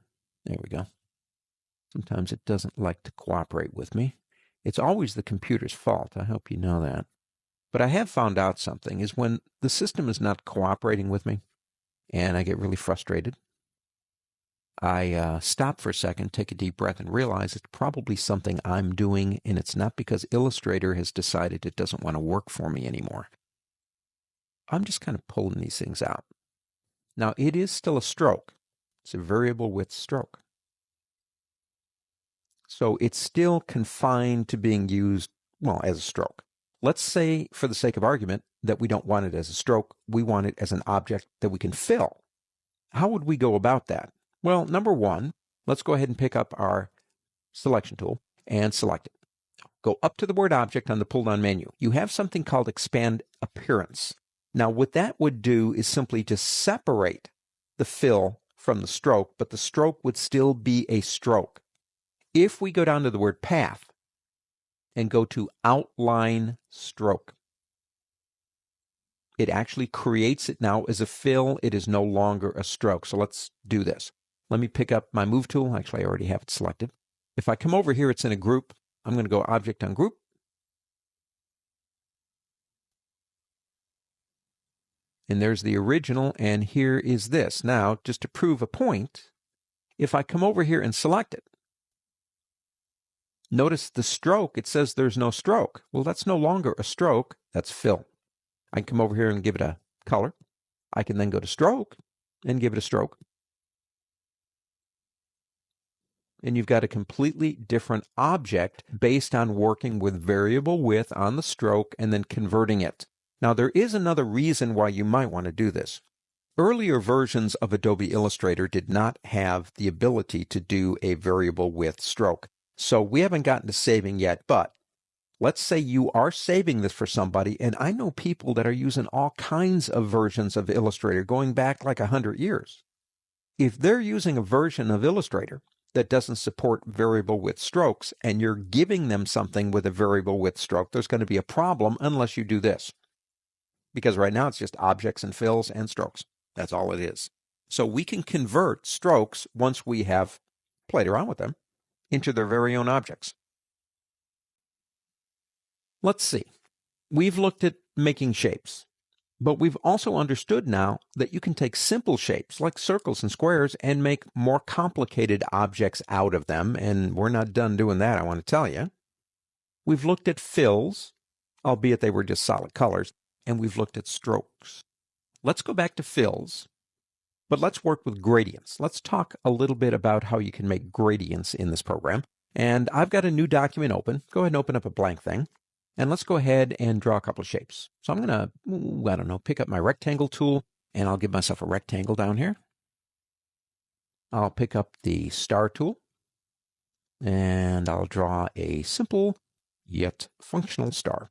[SPEAKER 1] There we go. Sometimes it doesn't like to cooperate with me. It's always the computer's fault. I hope you know that. But I have found out something is when the system is not cooperating with me and I get really frustrated, I stop for a second, take a deep breath, and realize it's probably something I'm doing, and it's not because Illustrator has decided it doesn't want to work for me anymore. I'm just kind of pulling these things out. Now, it is still a stroke. It's a variable width stroke. So it's still confined to being used, well, as a stroke. Let's say, for the sake of argument, that we don't want it as a stroke. We want it as an object that we can fill. How would we go about that? Well, number one, let's go ahead and pick up our selection tool and select it. Go up to the word object on the pull-down menu. You have something called expand appearance. Now, what that would do is simply to separate the fill from the stroke, but the stroke would still be a stroke. If we go down to the word path and go to outline stroke, it actually creates it now as a fill. It is no longer a stroke. So let's do this. Let me pick up my move tool. Actually, I already have it selected. If I come over here, it's in a group. I'm going to go object on group. And there's the original, and here is this. Now, just to prove a point, if I come over here and select it, notice the stroke, it says there's no stroke. Well, that's no longer a stroke, that's fill. I can come over here and give it a color. I can then go to stroke and give it a stroke. And you've got a completely different object based on working with variable width on the stroke and then converting it. Now, there is another reason why you might want to do this. Earlier versions of Adobe Illustrator did not have the ability to do a variable width stroke. So we haven't gotten to saving yet, but let's say you are saving this for somebody, and I know people that are using all kinds of versions of Illustrator going back like 100 years. If they're using a version of Illustrator that doesn't support variable width strokes, and you're giving them something with a variable width stroke, there's going to be a problem unless you do this. Because right now it's just objects and fills and strokes. That's all it is. So we can convert strokes, once we have played around with them, into their very own objects. Let's see. We've looked at making shapes, but we've also understood now that you can take simple shapes like circles and squares and make more complicated objects out of them, and we're not done doing that, I want to tell you. We've looked at fills, albeit they were just solid colors, and we've looked at strokes. Let's go back to fills, but let's work with gradients. Let's talk a little bit about how you can make gradients in this program. And I've got a new document open. Go ahead and open up a blank thing. And let's go ahead and draw a couple of shapes. So I'm going to, I don't know, pick up my rectangle tool, and I'll give myself a rectangle down here. I'll pick up the star tool, and I'll draw a simple yet functional star.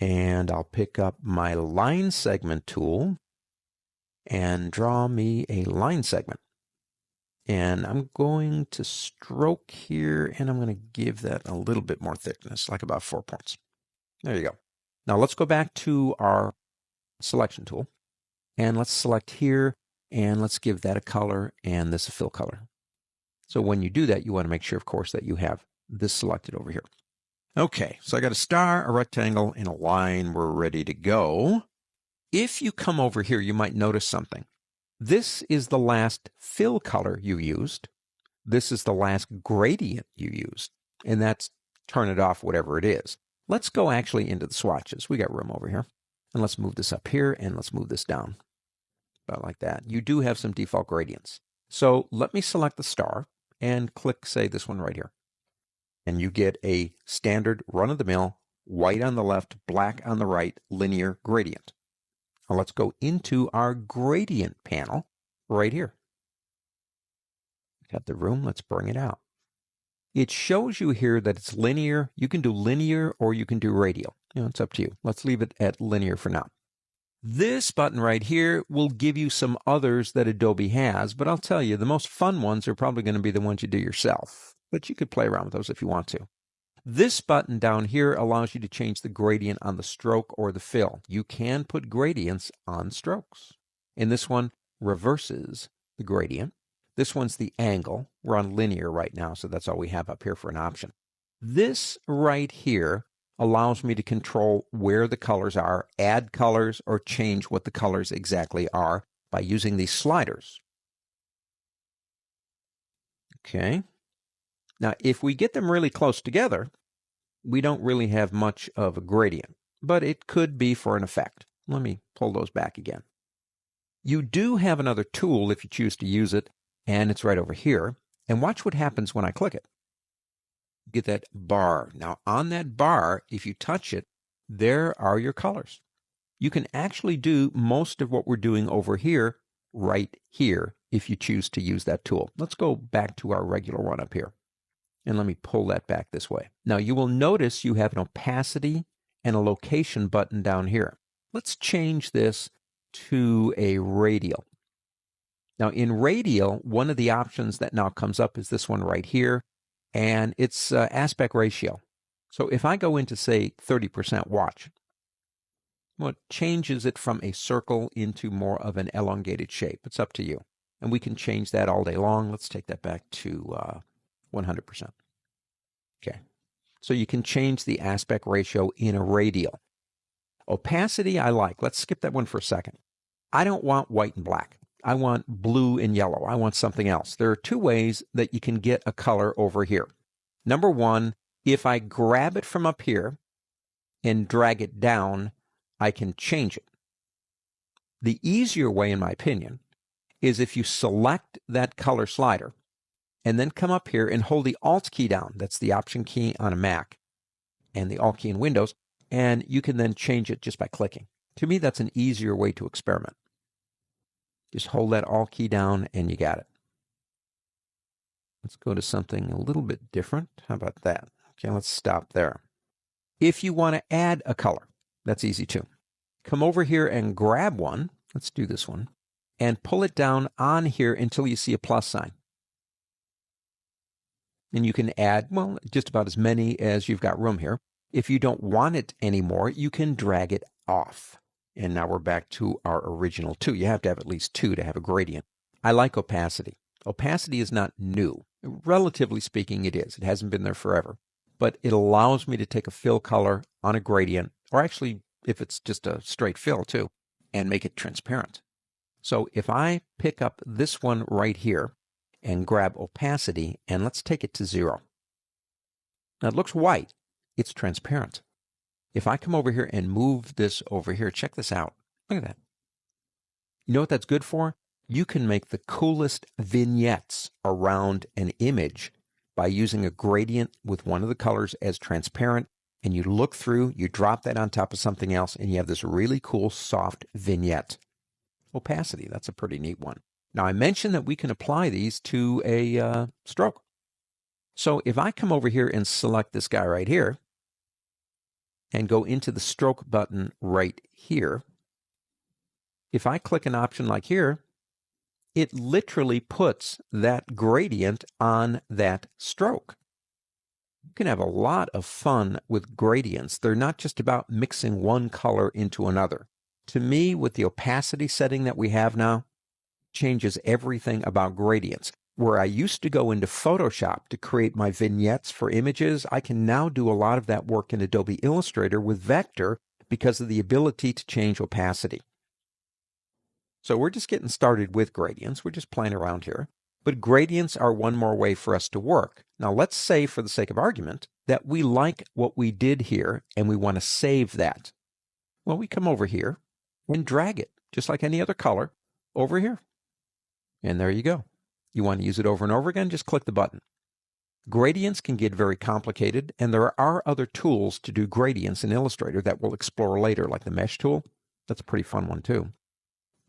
[SPEAKER 1] And I'll pick up my line segment tool and draw me a line segment. And I'm going to stroke here, and I'm going to give that a little bit more thickness, like about 4 points. There you go. Now let's go back to our selection tool, and let's select here, and let's give that a color and this a fill color. So when you do that, you want to make sure, of course, that you have this selected over here. Okay, so I got a star, a rectangle, and a line. We're ready to go. If you come over here, you might notice something. This is the last fill color you used. This is the last gradient you used. And that's turn it off, whatever it is. Let's go actually into the swatches. We got room over here. And let's move this up here, and let's move this down. About like that. You do have some default gradients. So let me select the star and click, say, this one right here. And you get a standard run-of-the-mill, white on the left, black on the right, linear gradient. Now let's go into our gradient panel right here. Got the room, let's bring it out. It shows you here that it's linear. You can do linear or you can do radial. It's up to you. Let's leave it at linear for now. This button right here will give you some others that Adobe has, but I'll tell you, the most fun ones are probably going to be the ones you do yourself. But you could play around with those if you want to. This button down here allows you to change the gradient on the stroke or the fill. You can put gradients on strokes. And this one reverses the gradient. This one's the angle. We're on linear right now, so that's all we have up here for an option. This right here allows me to control where the colors are, add colors, or change what the colors exactly are by using these sliders. Okay. Now, if we get them really close together, we don't really have much of a gradient, but it could be for an effect. Let me pull those back again. You do have another tool if you choose to use it, and it's right over here. And watch what happens when I click it. You get that bar. Now, on that bar, if you touch it, there are your colors. You can actually do most of what we're doing over here right here if you choose to use that tool. Let's go back to our regular one up here. And let me pull that back this way. Now, you will notice you have an opacity and a location button down here. Let's change this to a radial. Now, in radial, one of the options that now comes up is this one right here, and it's aspect ratio. So if I go into, say, 30%, watch, well, it changes it from a circle into more of an elongated shape. It's up to you. And we can change that all day long. Let's take that back to 100%. Okay. So you can change the aspect ratio in a radial. Opacity, I like. Let's skip that one for a second. I don't want white and black. I want blue and yellow. I want something else. There are two ways that you can get a color over here. Number one, if I grab it from up here and drag it down, I can change it. The easier way, in my opinion, is if you select that color slider and then come up here and hold the Alt key down. That's the Option key on a Mac and the Alt key in Windows, and you can then change it just by clicking. To me, that's an easier way to experiment. Just hold that Alt key down and you got it. Let's go to something a little bit different. How about that? Okay, let's stop there. If you want to add a color, that's easy too. Come over here and grab one. Let's do this one. And pull it down on here until you see a plus sign. And you can add, well, just about as many as you've got room here. If you don't want it anymore, you can drag it off. And now we're back to our original 2. You have to have at least 2 to have a gradient. I like opacity. Opacity is not new. Relatively speaking, it is. It hasn't been there forever. But it allows me to take a fill color on a gradient, or actually, if it's just a straight fill too, and make it transparent. So if I pick up this one right here and grab opacity, and let's take it to 0. Now it looks white. It's transparent. If I come over here and move this over here, check this out. Look at that. You know what that's good for? You can make the coolest vignettes around an image by using a gradient with one of the colors as transparent, and you look through, you drop that on top of something else, and you have this really cool soft vignette. Opacity, that's a pretty neat one. Now, I mentioned that we can apply these to a stroke. So if I come over here and select this guy right here, and go into the stroke button right here, if I click an option like here, it literally puts that gradient on that stroke. You can have a lot of fun with gradients. They're not just about mixing one color into another. To me, with the opacity setting that we have now, changes everything about gradients. Where I used to go into Photoshop to create my vignettes for images, I can now do a lot of that work in Adobe Illustrator with Vector because of the ability to change opacity. So we're just getting started with gradients. We're just playing around here. But gradients are one more way for us to work. Now let's say, for the sake of argument, that we like what we did here and we want to save that. Well, we come over here and drag it, just like any other color, over here. And there you go. You want to use it over and over again, just click the button. Gradients can get very complicated, and there are other tools to do gradients in Illustrator that we'll explore later, like the mesh tool. That's a pretty fun one too.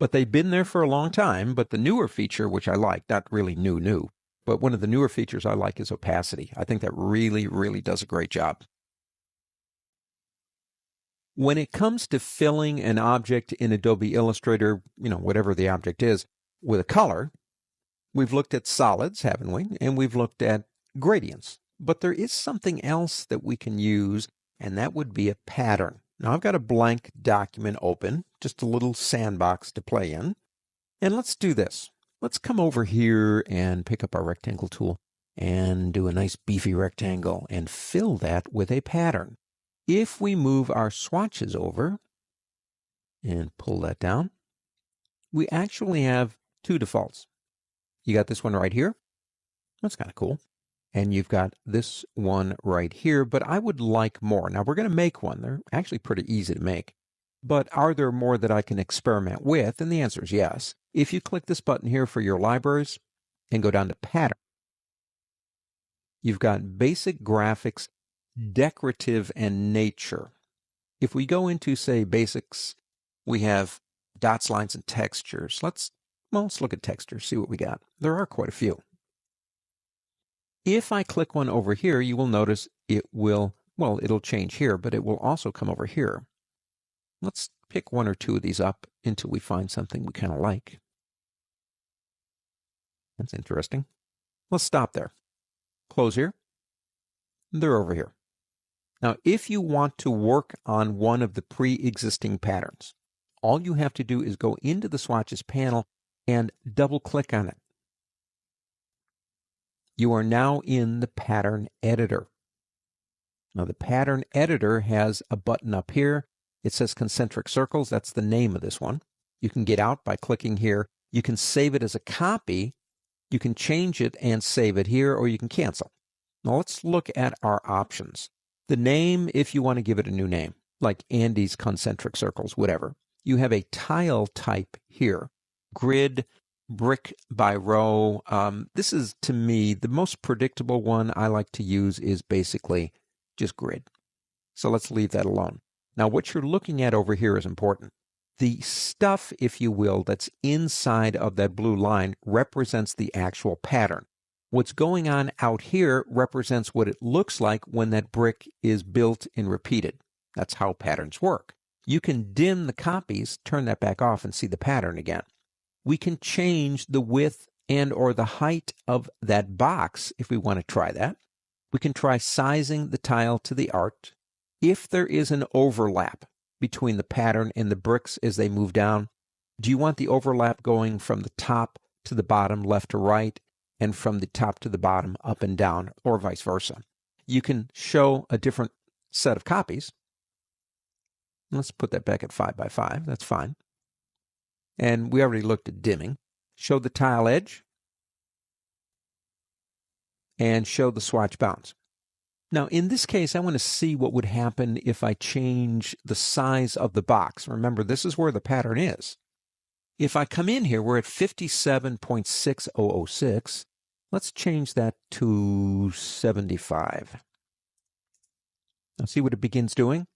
[SPEAKER 1] But they've been there for a long time, but the newer feature, which I like, not really new, but one of the newer features I like is opacity. I think that really, really does a great job. When it comes to filling an object in Adobe Illustrator, whatever the object is, with a color, we've looked at solids, haven't we? And we've looked at gradients. But there is something else that we can use, and that would be a pattern. Now, I've got a blank document open, just a little sandbox to play in. And let's do this. Let's come over here and pick up our rectangle tool and do a nice beefy rectangle and fill that with a pattern. If we move our swatches over and pull that down, we actually have 2 defaults. You got this one right here, That's kind of cool. And you've got this one right here, but I would like more. Now we're going to make one. They're actually pretty easy to make. But are there more that I can experiment with? And the answer is yes. If you click this button here for your libraries and go down to Pattern, you've got Basic Graphics, Decorative, and Nature. If we go into, say, Basics, we have dots, lines, and textures. Let's look at textures, see what we got. There are quite a few. If I click one over here, you will notice it will, it'll change here, but it will also come over here. Let's pick one or two of these up until we find something we kind of like. That's interesting. Let's stop there. Close here. They're over here. Now, if you want to work on one of the pre-existing patterns, all you have to do is go into the swatches panel and double-click on it. You are now in the pattern editor. Now, the pattern editor has a button up here. It says concentric circles. That's the name of this one. You can get out by clicking here. You can save it as a copy. You can change it and save it here, or you can cancel. Now, let's look at our options. The name, if you want to give it a new name, like Andy's concentric circles, whatever. You have a tile type here, grid, brick by row. This is, to me, the most predictable one I like to use is basically just grid. So let's leave that alone. Now, what you're looking at over here is important. The stuff, if you will, that's inside of that blue line represents the actual pattern. What's going on out here represents what it looks like when that brick is built and repeated. That's how patterns work. You can dim the copies, turn that back off, and see the pattern again. We can change the width and or the height of that box if we want to try that. We can try sizing the tile to the art. If there is an overlap between the pattern and the bricks as they move down, do you want the overlap going from the top to the bottom, left to right, and from the top to the bottom, up and down, or vice versa? You can show a different set of copies. Let's put that back at 5 by 5. That's fine. And we already looked at dimming. Show the tile edge and show the swatch bounds. Now, in this case, I want to see what would happen if I change the size of the box. Remember, this is where the pattern is. If I come in here, we're at 57.6006. Let's change that to 75. Now, see what it begins doing?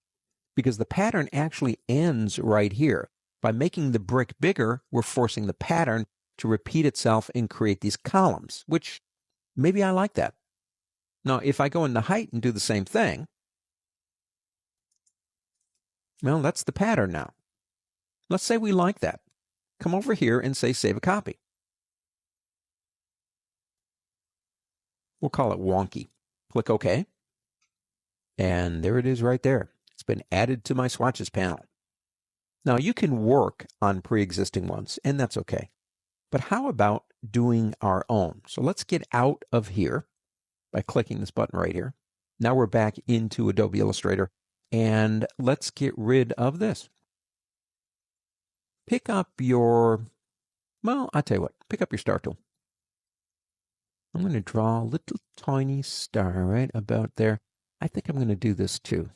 [SPEAKER 1] Because the pattern actually ends right here. By making the brick bigger, we're forcing the pattern to repeat itself and create these columns, which maybe I like that. Now, if I go in the height and do the same thing, well, that's the pattern now. Let's say we like that. Come over here and say save a copy. We'll call it wonky. Click OK. And there it is right there. It's been added to my swatches panel. Now, you can work on pre-existing ones, and that's okay. But how about doing our own? So let's get out of here by clicking this button right here. Now we're back into Adobe Illustrator, and let's get rid of this. Pick up your, I'll tell you what, pick up your star tool. I'm going to draw a little tiny star right about there. I think I'm going to do this too.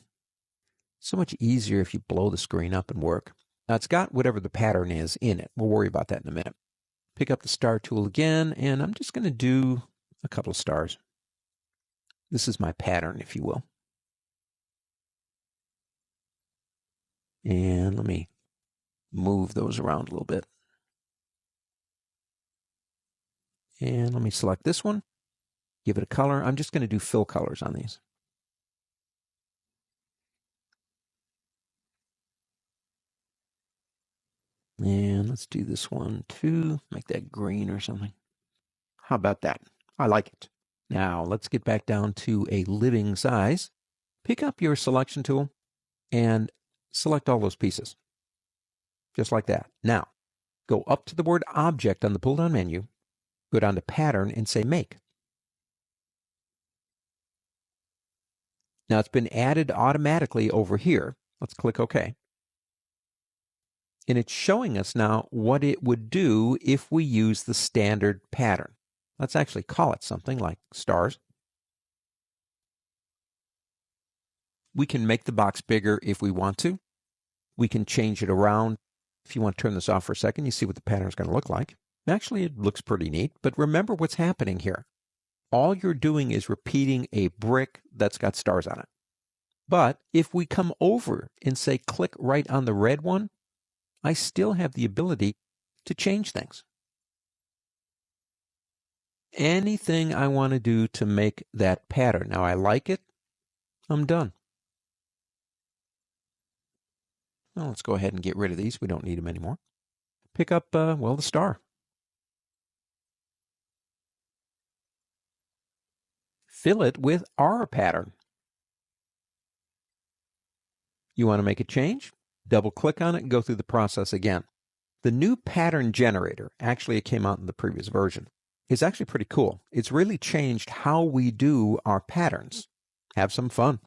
[SPEAKER 1] So much easier if you blow the screen up and work. Now, it's got whatever the pattern is in it. We'll worry about that in a minute. Pick up the star tool again, and I'm just going to do a couple of stars. This is my pattern, if you will. And let me move those around a little bit. And let me select this one, give it a color. I'm just going to do fill colors on these. And let's do this one too. Make that green or something. How about that? I like it. Now let's get back down to a living size. Pick up your selection tool and select all those pieces. Just like that. Now, go up to the word object on the pull-down menu, go down to pattern and say make. Now it's been added automatically over here. Let's click OK. And it's showing us now what it would do if we use the standard pattern. Let's actually call it something like stars. We can make the box bigger if we want to. We can change it around. If you want to turn this off for a second, you see what the pattern is going to look like. Actually, it looks pretty neat, but remember what's happening here. All you're doing is repeating a brick that's got stars on it. But if we come over and say click right on the red one, I still have the ability to change things. Anything I want to do to make that pattern. Now I like it, I'm done. Well, let's go ahead and get rid of these. We don't need them anymore. Pick up, well, the star. Fill it with our pattern. You want to make a change? Double click on it and go through the process again. The new pattern generator, actually it came out in the previous version, is actually pretty cool. It's really changed how we do our patterns. Have some fun.